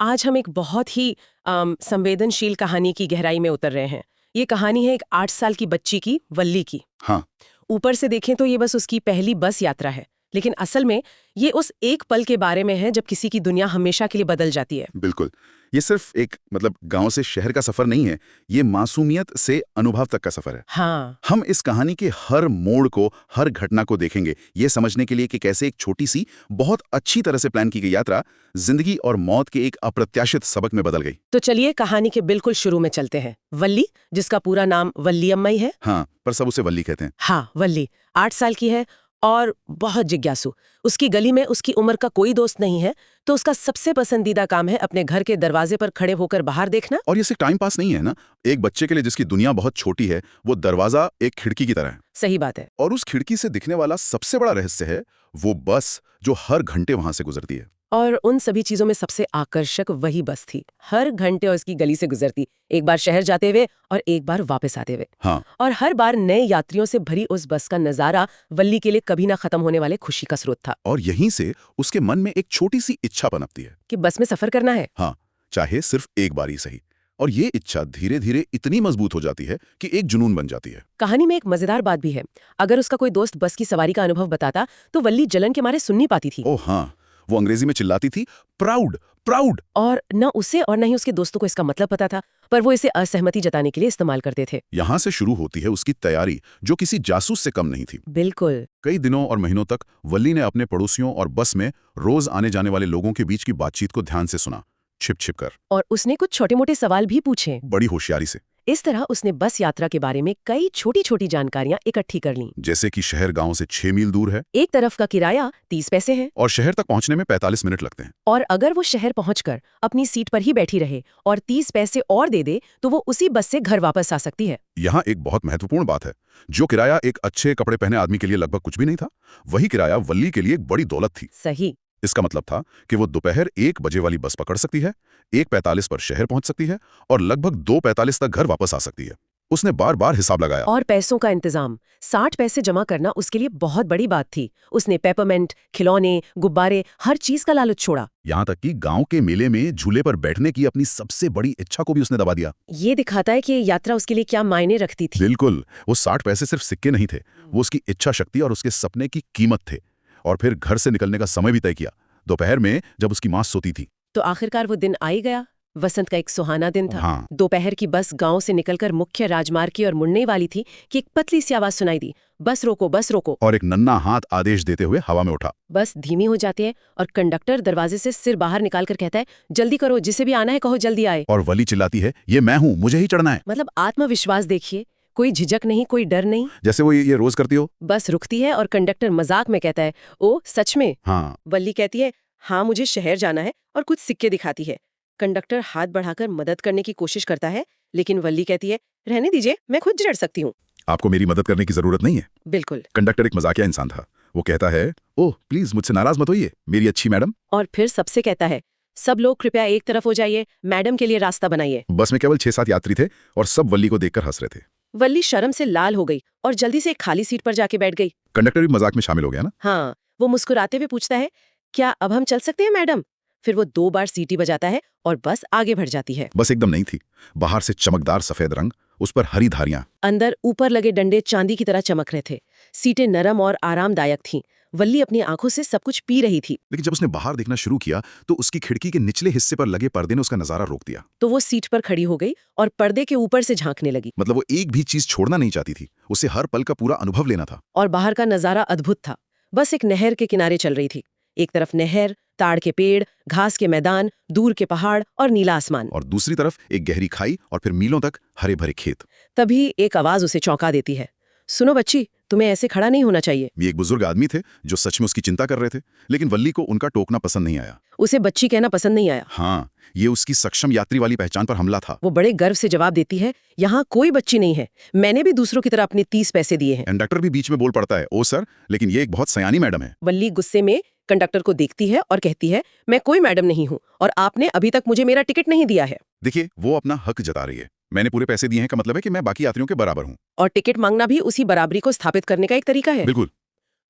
आज हम एक बहुत ही संवेदनशील कहानी की गहराई में उतर रहे हैं। ये कहानी है एक 8 साल की बच्ची की, वल्ली की। हाँ। ऊपर से देखें तो ये बस उसकी पहली बस यात्रा है, लेकिन असल में ये उस एक पल के बारे में है जब किसी की दुनिया हमेशा के लिए बदल जाती है। बिल्कुल। ये सिर्फ एक गांव से शहर का सफर नहीं है, ये मासूमियत से अनुभव तक का सफर है। हाँ, हम इस कहानी के हर मोड़ को, हर घटना को देखेंगे, ये समझने के लिए कि कैसे एक छोटी सी, बहुत अच्छी तरह से प्लान की गई यात्रा जिंदगी और मौत के एक अप्रत्याशित सबक में बदल गई। तो चलिए कहानी के बिल्कुल शुरू में चलते हैं। वल्ली, जिसका पूरा नाम वल्लियम्मई है। हाँ, पर सब उसे वल्ली कहते हैं। हाँ, वल्ली 8 साल की है और बहुत जिज्ञासु। उसकी गली में उसकी उम्र का कोई दोस्त नहीं है, तो उसका सबसे पसंदीदा काम है अपने घर के दरवाजे पर खड़े होकर बाहर देखना। और ये सिर्फ टाइम पास नहीं है ना, एक बच्चे के लिए जिसकी दुनिया बहुत छोटी है, वो दरवाजा एक खिड़की की तरह है। सही बात है। और उस खिड़की से दिखने वाला सबसे बड़ा रहस्य है वो बस जो हर घंटे वहां से गुजरती है। और उन सभी चीजों में सबसे आकर्षक वही बस थी। हर घंटे उसकी गली से गुजरती, एक बार शहर जाते हुए और एक बार वापस आते हुए। हाँ। और हर बार नए यात्रियों से भरी उस बस का नजारा वल्ली के लिए कभी ना खत्म होने वाले खुशी का स्रोत था। और यहीं से उसके मन में एक छोटी सी इच्छा पनपती है कि बस में सफर करना है। हाँ, चाहे सिर्फ एक बार ही सही। और ये इच्छा धीरे धीरे इतनी मजबूत हो जाती है कि एक जुनून बन जाती है। कहानी में एक मजेदार बात भी है। अगर उसका कोई दोस्त बस की सवारी का अनुभव बताता तो वल्ली जलन के मारे सुन नहीं पाती थी। ओह हाँ, वो अंग्रेजी में चिल्लाती थी, प्राउड प्राउड। और न उसे और न ही उसके दोस्तों को इसका मतलब पता था, पर वो इसे असहमति जताने के लिए इस्तेमाल करते थे। यहाँ से शुरू होती है उसकी तैयारी, जो किसी जासूस से कम नहीं थी। बिल्कुल। कई दिनों और महीनों तक वल्ली ने अपने पड़ोसियों और बस में रोज आने जाने वाले लोगों के बीच की बातचीत को ध्यान से सुना, छिप छिप कर, और उसने कुछ छोटे मोटे सवाल भी पूछे। बड़ी होशियारी से। इस तरह उसने बस यात्रा के बारे में कई छोटी छोटी जानकारियां इकट्ठी कर लीं। जैसे कि शहर गांव से 6 मील दूर है, एक तरफ का किराया 30 पैसे है, और शहर तक पहुंचने में 45 मिनट लगते हैं। और अगर वो शहर पहुंचकर अपनी सीट पर ही बैठी रहे और 30 पैसे और दे दे तो वो उसी बस से घर वापस आ सकती है। यहाँ एक बहुत महत्वपूर्ण बात है, जो किराया एक अच्छे कपड़े पहने आदमी के लिए लगभग कुछ भी नहीं था, वही किराया वल्ली के लिए एक बड़ी दौलत थी। सही। इसका मतलब था कि वो दोपहर 1 बजे वाली बस पकड़ सकती है, 1:45 पर शहर पहुंच सकती है और लगभग 2:45 तक घर वापस आ सकती है। उसने बार बार हिसाब लगाया। और पैसों का इंतजाम, 60 पैसे जमा करना उसके लिए बहुत बड़ी बात थी। उसने पेपरमेंट, खिलौने, गुब्बारे, हर चीज का लालच छोड़ा। यहाँ तक कि गांव के मेले में झूले पर बैठने की अपनी सबसे बड़ी इच्छा को भी उसने दबा दिया। ये दिखाता है कि ये यात्रा उसके लिए क्या मायने रखती थी। बिल्कुल, वो 60 पैसे सिर्फ सिक्के नहीं थे, वो उसकी इच्छा शक्ति और उसके सपने की कीमत थे। और फिर घर से निकलने का समय भी तय किया, दोपहर में जब उसकी माँ सोती थी। तो आखिरकार वो दिन आ ही गया। वसंत का एक सुहाना दिन था। हाँ। दोपहर की बस गांव से निकलकर मुख्य राजमार्ग की ओर मुड़ने वाली थी कि एक पतली सी आवाज सुनाई दी, बस रोको बस रोको। और एक नन्हा हाथ आदेश देते हुए हवा में उठा। बस धीमी हो जाती है और कंडक्टर दरवाजे से सिर बाहर निकालकर कहता है, जल्दी करो, जिसे भी आना है कहो जल्दी आए। और वली चिल्लाती है, ये मैं हूँ, मुझे ही चढ़ना है। मतलब आत्मविश्वास देखिए, कोई झिझक नहीं, कोई डर नहीं। जैसे वो ये रोज करती हो। बस रुकती है और कंडक्टर मजाक में कहता है, ओ सच में? हाँ। वल्ली कहती है, हाँ मुझे शहर जाना है, और कुछ सिक्के दिखाती है। कंडक्टर हाथ बढ़ाकर मदद करने की कोशिश करता है, लेकिन वल्ली कहती है, रहने दीजिए, मैं खुद चढ़ सकती हूँ। आपको मेरी मदद करने की जरूरत नहीं है। बिल्कुल। कंडक्टर एक मजाकिया इंसान था। वो कहता है, ओह प्लीज मुझसे नाराज मत होइए, मेरी अच्छी मैडम। और फिर सबसे कहता है, सब लोग कृपया एक तरफ हो जाइए, मैडम के लिए रास्ता बनाइए। बस में केवल 6-7 यात्री थे और सब वल्ली को देखकर हंस रहे थे। वल्ली शर्म से लाल हो गई और जल्दी से एक खाली सीट पर जाके बैठ गई। कंडक्टर भी मजाक में शामिल हो गया ना। हाँ, वो मुस्कुराते हुए पूछता है, क्या अब हम चल सकते हैं मैडम? फिर वो 2 बार सीटी बजाता है और बस आगे बढ़ जाती है। बस एकदम नहीं थी, बाहर से चमकदार सफेद रंग, उस पर हरी धारियां। अंदर ऊपर लगे डंडे चांदी की तरह चमक रहे थे। सीटें नरम और आरामदायक थीं। वल्ली अपनी आंखों से सब कुछ पी रही थी। लेकिन जब उसने बाहर देखना शुरू किया तो उसकी खिड़की के निचले हिस्से पर लगे पर्दे ने उसका नजारा रोक दिया। तो वो सीट पर खड़ी हो गई और पर्दे के ऊपर से झांकने लगी। मतलब वो एक भी चीज छोड़ना नहीं चाहती थी, उसे हर पल का पूरा अनुभव लेना था। और बाहर का नजारा अद्भुत था। बस एक नहर के किनारे चल रही थी। एक तरफ नहर, ताड़ के पेड़, घास के मैदान, दूर के पहाड़ और नीला आसमान। और दूसरी तरफ एक गहरी खाई और फिर मीलों तक हरे भरे खेत। तभी एक आवाज उसे चौंका देती है, सुनो बच्ची, तुम्हें ऐसे खड़ा नहीं होना चाहिए। ये एक बुजुर्ग आदमी थे जो सच में उसकी चिंता कर रहे थे, लेकिन वल्ली को उनका टोकना पसंद नहीं आया। उसे बच्ची कहना पसंद नहीं आया। हाँ, ये उसकी सक्षम यात्री वाली पहचान पर हमला था। वो बड़े गर्व से जवाब देती है, यहाँ कोई बच्ची नहीं है, मैंने भी दूसरों की तरह अपने 30 पैसे दिए हैं। कंडक्टर भी बीच में बोल पड़ता है, ओ सर, लेकिन ये एक बहुत सयानी मैडम है। वल्ली गुस्से में कंडक्टर को देखती है और कहती है, मैं कोई मैडम नहीं हूँ और आपने अभी तक मुझे मेरा टिकट नहीं दिया है। देखिए, वो अपना हक जता रही है। मैंने पूरे पैसे दिए हैं का मतलब है कि मैं बाकी यात्रियों के बराबर हूँ। और टिकट मांगना भी उसी बराबरी को स्थापित करने का एक तरीका है। बिल्कुल।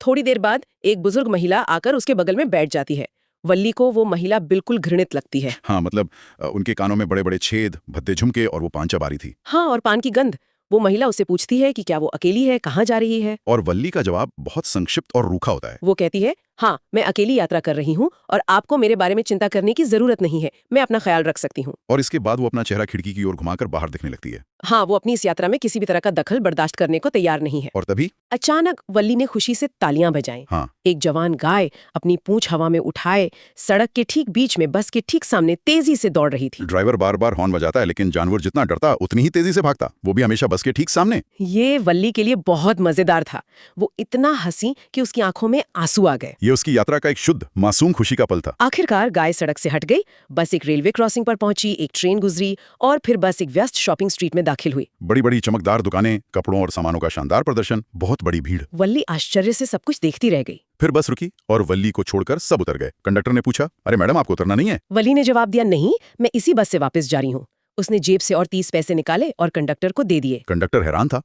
थोड़ी देर बाद एक बुजुर्ग महिला आकर उसके बगल में बैठ जाती है। वल्ली को वो महिला बिल्कुल घृणित लगती है। हाँ, मतलब उनके कानों में बड़े बड़े छेद, भद्दे झुमके और वो पांचा बारी थी। हाँ, और पान की गंध। वो महिला उससे पूछती है कि क्या वो अकेली है, कहाँ जा रही है। और वल्ली का जवाब बहुत संक्षिप्त और रूखा होता है। वो कहती है, हाँ, मैं अकेली यात्रा कर रही हूँ और आपको मेरे बारे में चिंता करने की जरूरत नहीं है, मैं अपना ख्याल रख सकती हूँ। और इसके बाद वो अपना चेहरा खिड़की की ओर घुमाकर बाहर दिखने लगती है। हाँ, वो अपनी इस यात्रा में किसी भी तरह का दखल बर्दाश्त करने को तैयार नहीं है। और तभी अचानक वल्ली ने खुशी से तालियां बजाएं। हाँ, एक जवान गाय अपनी पूंछ हवा में उठाए सड़क के ठीक बीच में बस के ठीक सामने तेजी से दौड़ रही थी। ड्राइवर बार बार हॉर्न बजाता है, लेकिन जानवर जितना डरता उतनी ही तेजी से भागता, वो भी हमेशा बस के ठीक सामने। ये वल्ली के लिए बहुत मजेदार था। वो इतना हंसी कि उसकी आंखों में आंसू आ गए। ये उसकी यात्रा का एक शुद्ध मासूम खुशी का पल था। आखिरकार गाय सड़क से हट गई, बस एक रेलवे क्रॉसिंग पर पहुंची, एक ट्रेन गुजरी और फिर बस एक व्यस्त शॉपिंग स्ट्रीट में दाखिल हुई। बड़ी बड़ी चमकदार दुकानें, कपड़ों और सामानों का शानदार प्रदर्शन, बहुत बड़ी भीड़। वल्ली आश्चर्य से सब कुछ देखती रह गई। फिर बस रुकी और वल्ली को छोड़कर सब उतर गए। कंडक्टर ने पूछा, अरे मैडम, आपको उतरना नहीं है? वल्ली ने जवाब दिया, नहीं, मैं इसी बस से वापस जा रही हूँ। उसने जेब से और 30 पैसे निकाले और कंडक्टर को दे दिए। कंडक्टर हैरान था।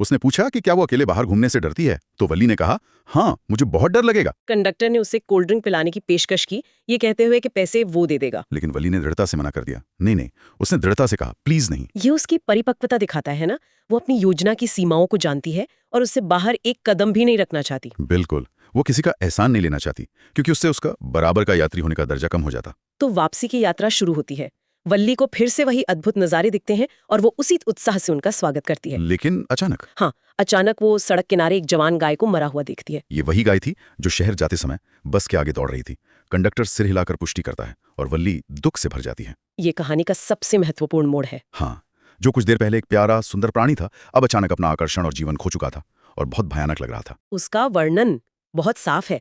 उसने पूछा कि क्या वो अकेले बाहर घूमने से डरती है? तो वल्ली ने कहा, हाँ, मुझे बहुत डर लगेगा। कंडक्टर ने उसे कोल्ड ड्रिंक पिलाने की पेशकश की, ये कहते हुए कि पैसे वो दे देगा। लेकिन वल्ली ने दृढ़ता से मना कर दिया। नहीं नहीं, उसने दृढ़ता से कहा, प्लीज नहीं। ये उसकी परिपक्वता दिखाता है ना। वो अपनी योजना की सीमाओं को जानती है और उससे बाहर एक कदम भी नहीं रखना चाहती। बिल्कुल, वो किसी का एहसान नहीं लेना चाहती, क्योंकि उससे उसका बराबर का यात्री होने का दर्जा कम हो जाता। तो वापसी की यात्रा शुरू होती है। वल्ली को फिर से वही अद्भुत नजारे दिखते हैं और वो उसी उत्साह से उनका स्वागत करती है। लेकिन अचानक हाँ, अचानक वो सड़क किनारे एक जवान गाय को मरा हुआ देखती है। ये वही गाय थी जो शहर जाते समय बस के आगे दौड़ रही थी। कंडक्टर सिर हिलाकर पुष्टि करता है और वल्ली दुख से भर जाती है। ये कहानी का सबसे महत्वपूर्ण मोड़ है। हाँ, जो कुछ देर पहले एक प्यारा सुंदर प्राणी था, अब अचानक अपना आकर्षण और जीवन खो चुका था और बहुत भयानक लग रहा था। उसका वर्णन बहुत साफ है।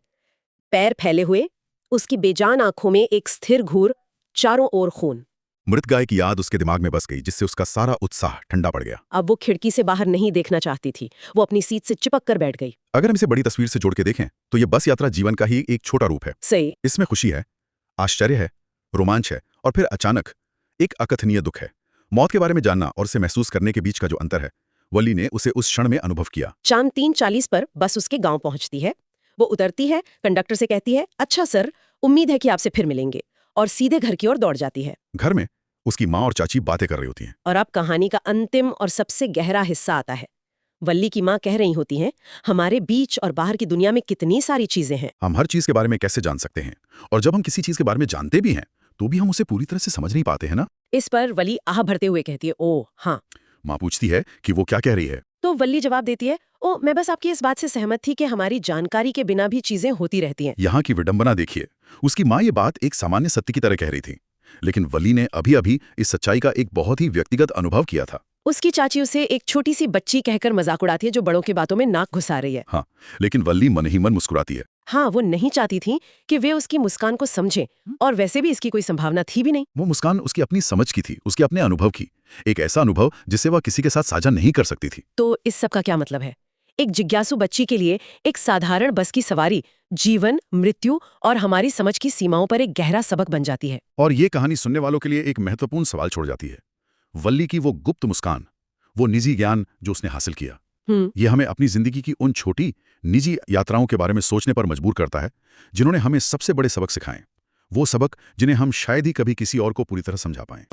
पैर फैले हुए, उसकी बेजान आंखों में एक स्थिर घूर, चारों ओर खून। मृत गाय की याद उसके दिमाग में बस गई, जिससे उसका सारा उत्साह ठंडा पड़ गया। अब वो खिड़की से बाहर नहीं देखना चाहती थी। वो अपनी सीट से चिपक कर बैठ गई। अगर हम इसे बड़ी तस्वीर से जोड़ के देखें तो ये बस यात्रा जीवन का ही एक छोटा रूप है। सही। इसमें खुशी है, आश्चर्य है, रोमांच है और फिर अचानक एक अकथनीय दुख है। मौत के बारे में जानना और उसे महसूस करने के बीच का जो अंतर है, वल्ली ने उसे उस क्षण में अनुभव किया। शाम 3:40 पर बस उसके गांव पहुंचती है। वो उतरती है, कंडक्टर से कहती है, अच्छा सर, उम्मीद है कि आपसे फिर मिलेंगे, और सीधे घर की ओर दौड़ जाती है। घर में उसकी माँ और चाची बातें कर रही होती हैं। और अब कहानी का अंतिम और सबसे गहरा हिस्सा आता है। वल्ली की माँ कह रही होती हैं, हमारे बीच और बाहर की दुनिया में कितनी सारी चीजें हैं। हम हर चीज के बारे में कैसे जान सकते हैं, और जब हम किसी चीज के बारे में जानते भी हैं तो भी हम उसे पूरी तरह से समझ नहीं पाते हैं ना। इस पर वल्ली आह भरते हुए कहती है, ओह हाँ। माँ पूछती है कि वो क्या कह रही है। तो वल्ली जवाब देती है, ओ मैं बस आपकी इस बात से सहमत थी कि हमारी जानकारी के बिना भी चीजें होती रहती हैं। यहाँ की विडंबना देखिए। उसकी माँ ये बात एक सामान्य सत्य की तरह कह रही थी, लेकिन वल्ली ने अभी अभी इस सच्चाई का एक बहुत ही व्यक्तिगत अनुभव किया था। उसकी चाची उसे एक छोटी सी बच्ची कहकर मजाक उड़ाती है जो बड़ों की बातों में नाक घुसा रही है। हाँ, लेकिन वल्ली मन ही मन मुस्कुराती है। हाँ, वो नहीं चाहती थी कि वे उसकी मुस्कान को समझें, और वैसे भी इसकी कोई संभावना थी भी नहीं। वो मुस्कान उसकी अपनी समझ की थी, उसके अपने अनुभव की, एक ऐसा अनुभव जिसे वह किसी के साथ साझा नहीं कर सकती थी। तो इस सब का क्या मतलब है? एक जिज्ञासु बच्ची के लिए एक साधारण बस की सवारी जीवन, मृत्यु और हमारी समझ की सीमाओं पर एक गहरा सबक बन जाती है। और ये कहानी सुनने वालों के लिए एक महत्वपूर्ण सवाल छोड़ जाती है। वल्ली की वो गुप्त मुस्कान, वो निजी ज्ञान जो उसने हासिल किया, ये हमें अपनी जिंदगी की उन छोटी निजी यात्राओं के बारे में सोचने पर मजबूर करता है, जिन्होंने हमें सबसे बड़े सबक सिखाए, वो सबक जिन्हें हम शायद ही कभी किसी और को पूरी तरह समझा पाएं।